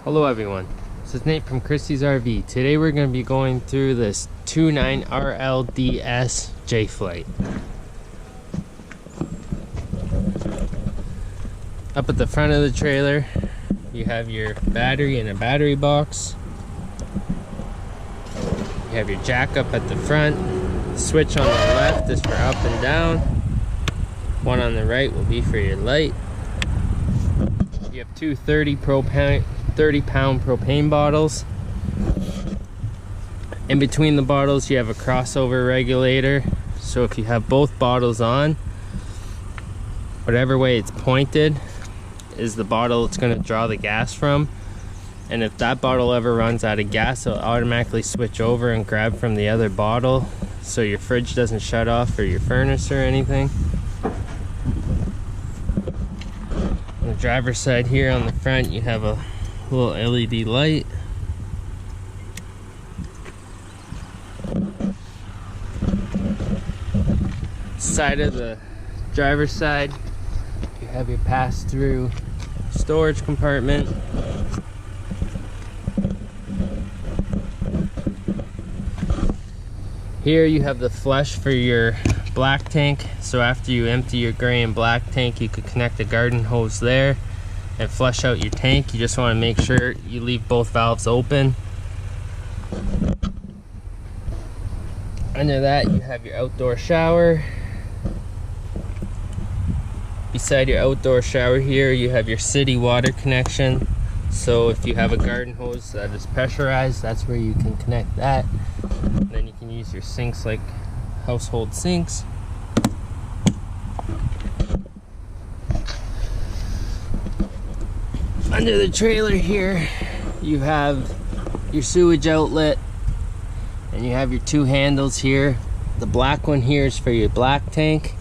Hello everyone, this is Nate from Christie's RV. Today we're going to be going through this 29 RLDS Jay Flight. Up at the front of the trailer you have your battery in a battery box. You have your jack up at the front. The switch on the left is for up and down. One on the right will be for your light. You have two 30-pound propane bottles. In between the bottles you have a crossover regulator, so if you have both bottles on, whatever way it's pointed is the bottle it's going to draw the gas from, and if that bottle ever runs out of gas it'll automatically switch over and grab from the other bottle, so your fridge doesn't shut off or your furnace or anything. On the driver's side here on the front you have a little LED light. Side of the driver's side you have your pass-through storage compartment. Here you have the flush for your black tank, so after you empty your gray and black tank you could connect a garden hose there and flush out your tank. You just want to make sure you leave both valves open. Under that you have your outdoor shower. Beside your outdoor shower here you have your city water connection, so if you have a garden hose that is pressurized, that's where you can connect that. And then you can use your sinks like household sinks. Under the trailer here you have your sewage outlet, and you have your two handles here. The black one here is for your black tank.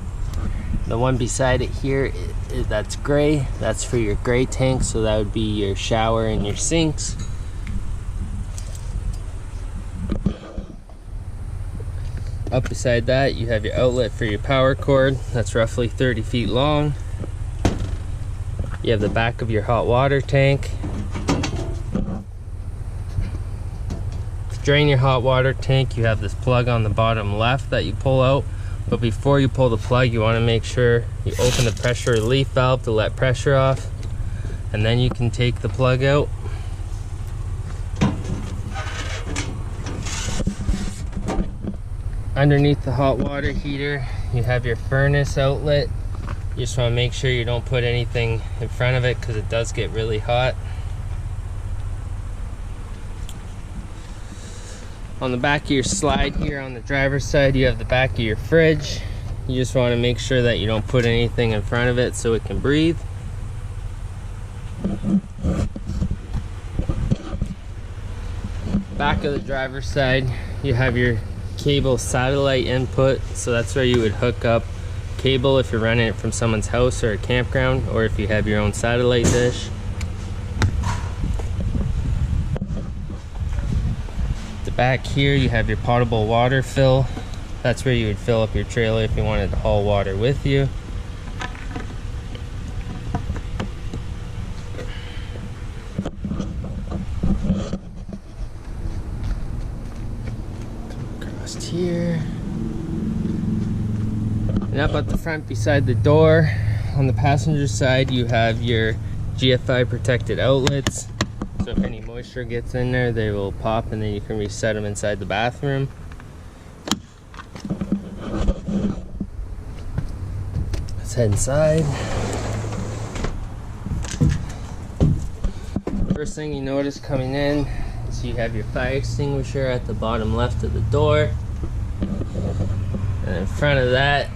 The one beside it here, that's gray, that's for your gray tank, so that would be your shower and your sinks. Up beside that you have your outlet for your power cord, that's roughly 30 feet long. You have the back of your hot water tank. To drain your hot water tank you have this plug on the bottom left that you pull out. But before you pull the plug, you want to make sure you open the pressure relief valve to let pressure off, and then you can take the plug out. Underneath the hot water heater, you have your furnace outlet. You just want to make sure you don't put anything in front of it because it does get really hot. On the back of your slide here on the driver's side you have the back of your fridge. You just want to make sure that you don't put anything in front of it so it can breathe. Back of the driver's side you have your cable satellite input, so that's where you would hook up cable if you're running it from someone's house or a campground, or if you have your own satellite dish. Back here you have your potable water fill. That's where you would fill up your trailer if you wanted to haul water with you. Come across here. And up at the front beside the door, on the passenger side you have your GFI protected outlets. So if any moisture gets in there, they will pop and then you can reset them inside the bathroom. Let's head inside. First thing you notice coming in is you have your fire extinguisher at the bottom left of the door. And in front of that,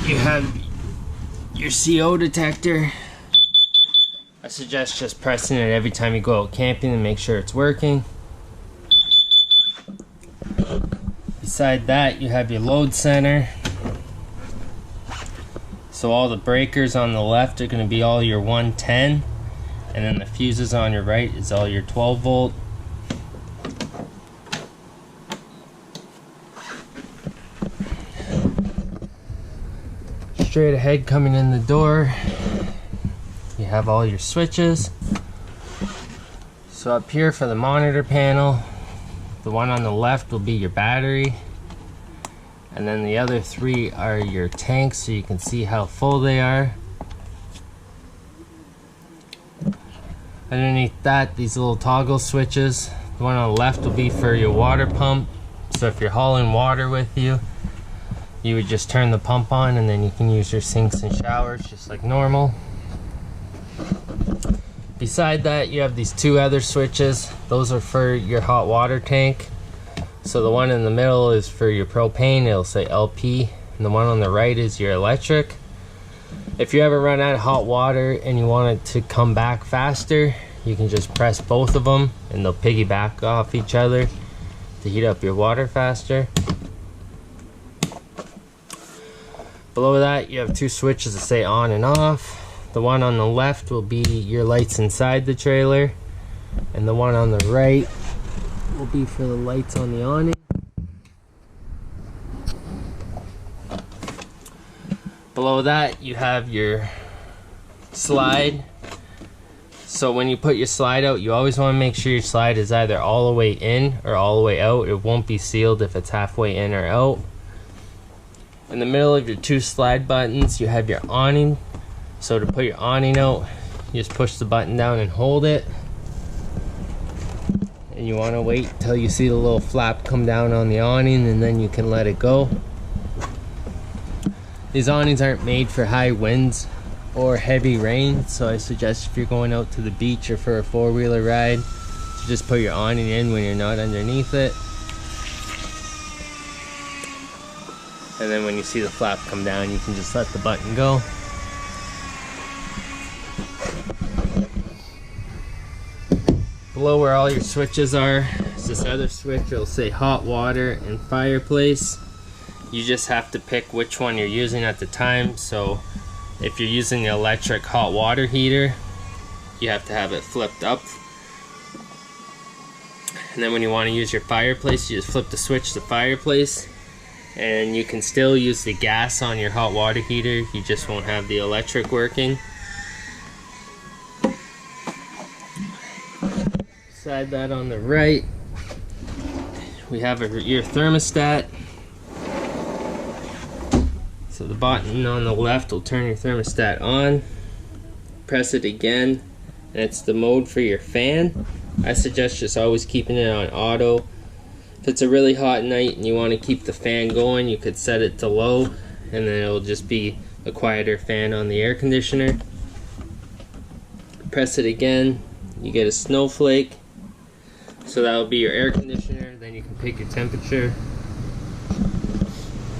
you have your CO detector. I suggest just pressing it every time you go out camping and make sure it's working. Beside that you have your load center. So all the breakers on the left are going to be all your 110, and then the fuses on your right is all your 12 volt. Straight ahead coming in the door you have all your switches. So up here for the monitor panel, the one on the left will be your battery, and then the other three are your tanks, so you can see how full they are. Underneath that, these little toggle switches. The one on the left will be for your water pump, so if you're hauling water with you, you would just turn the pump on and then you can use your sinks and showers just like normal. Beside that, you have these two other switches. Those are for your hot water tank. So the one in the middle is for your propane, it'll say LP, and the one on the right is your electric. If you ever run out of hot water and you want it to come back faster, you can just press both of them and they'll piggyback off each other to heat up your water faster. Below that, you have two switches that say on and off. The one on the left will be your lights inside the trailer, and the one on the right will be for the lights on the awning. Below that, you have your slide. So when you put your slide out, you always want to make sure your slide is either all the way in or all the way out. It won't be sealed if it's halfway in or out. In the middle of your two slide buttons, you have your awning. So to put your awning out, you just push the button down and hold it. And you want to wait till you see the little flap come down on the awning, and then you can let it go. These awnings aren't made for high winds or heavy rain, so I suggest if you're going out to the beach or for a four-wheeler ride, to just put your awning in when you're not underneath it. And then when you see the flap come down, you can just let the button go. Below where all your switches are is this other switch. It'll say hot water and fireplace. You just have to pick which one you're using at the time. So if you're using the electric hot water heater, you have to have it flipped up. And then when you want to use your fireplace, you just flip the switch to fireplace. And you can still use the gas on your hot water heater, you just won't have the electric working. Beside that, on the right, we have your thermostat. So the button on the left will turn your thermostat on. Press it again, and it's the mode for your fan. I suggest just always keeping it on auto. If it's a really hot night and you want to keep the fan going, you could set it to low, and then it'll just be a quieter fan on the air conditioner. Press it again, you get a snowflake. So that'll be your air conditioner. Then you can pick your temperature.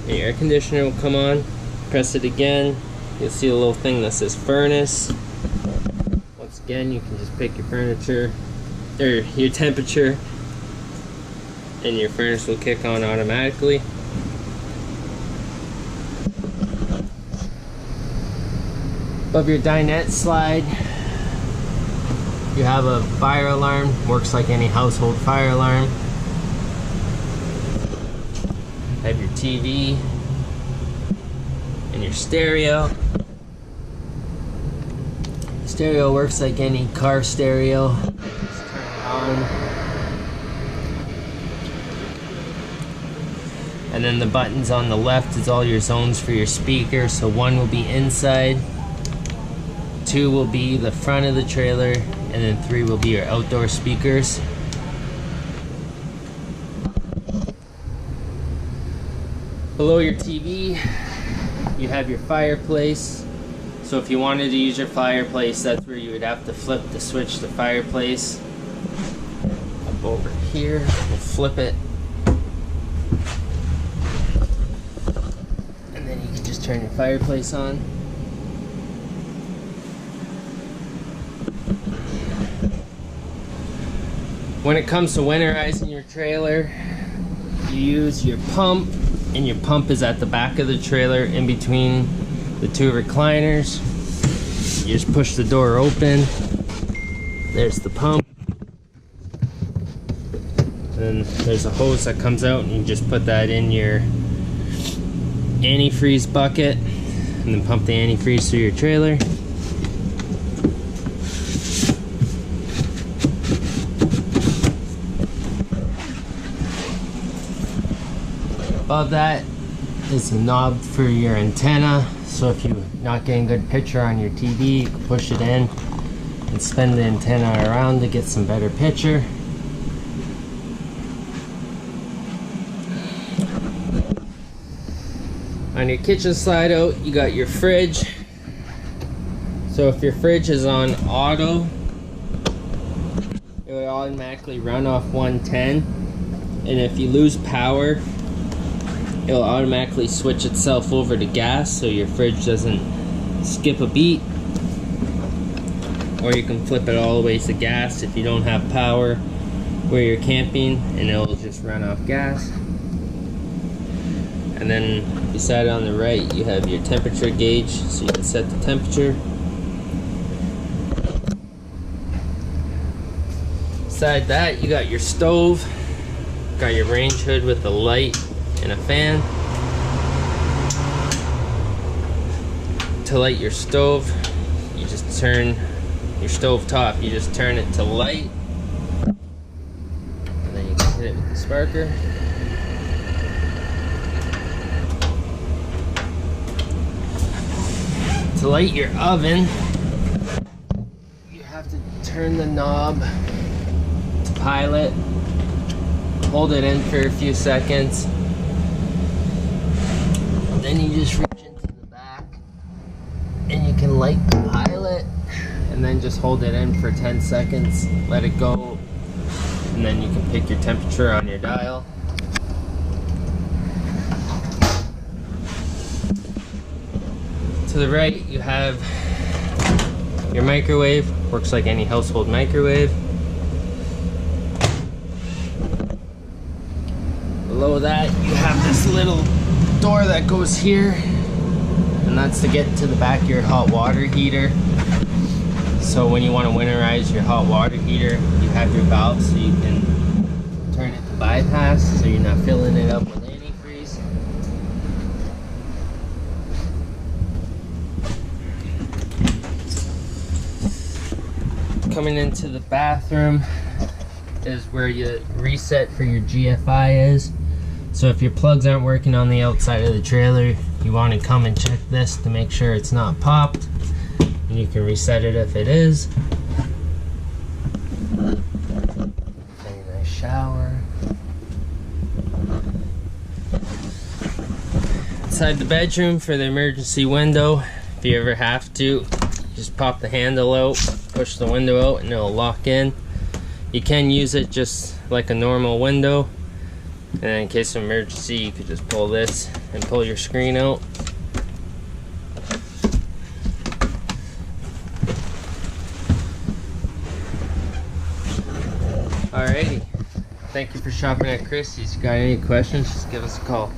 And your air conditioner will come on. Press it again, you'll see a little thing that says furnace. Once again, you can just pick your furniture or your temperature, and your furnace will kick on automatically. Above your dinette slide, you have a fire alarm. Works like any household fire alarm. Have your TV and your stereo. Stereo works like any car stereo. Just turn it on. And then the buttons on the left is all your zones for your speaker. So one will be inside, two will be the front of the trailer, and then three will be your outdoor speakers. Below your TV, you have your fireplace. So if you wanted to use your fireplace, that's where you would have to flip the switch to fireplace. Up over here, we'll flip it. And then you can just turn your fireplace on. When it comes to winterizing your trailer, you use your pump, and your pump is at the back of the trailer in between the two recliners. You just push the door open. There's the pump. And there's a hose that comes out, and you just put that in your antifreeze bucket and then pump the antifreeze through your trailer. Above that is the knob for your antenna. So if you're not getting a good picture on your TV, you can push it in and spin the antenna around to get some better picture. On your kitchen slide out, you got your fridge. So if your fridge is on auto, it will automatically run off 110. And if you lose power, it will automatically switch itself over to gas so your fridge doesn't skip a beat. Or you can flip it all the way to gas if you don't have power where you're camping, and it will just run off gas. And then beside on the right, you have your temperature gauge, so you can set the temperature. Beside that, you got your stove, got your range hood with a light and a fan. To light your stove, you just turn your stove top, you just turn it to light, and then you can hit it with the sparker. To light your oven, you have to turn the knob to pilot, hold it in for a few seconds, then you just reach into the back and you can light the pilot, and then just hold it in for 10 seconds, let it go, and then you can pick your temperature on your dial. To the right, you have your microwave. Works like any household microwave. Below that, you have this little door that goes here, and that's to get to the back of your hot water heater. So when you want to winterize your hot water heater, you have your valve so you can turn it to bypass, so you're not filling it up with antifreeze. Coming into the bathroom is where your reset for your GFI is. So if your plugs aren't working on the outside of the trailer, you want to come and check this to make sure it's not popped, and you can reset it if it is. Very nice shower. Inside the bedroom for the emergency window, if you ever have to, just pop the handle out, push the window out, and it'll lock in. You can use it just like a normal window, and in case of emergency, you could just pull this and pull your screen out. Alrighty, thank you for shopping at Christie's. If you got any questions, just give us a call.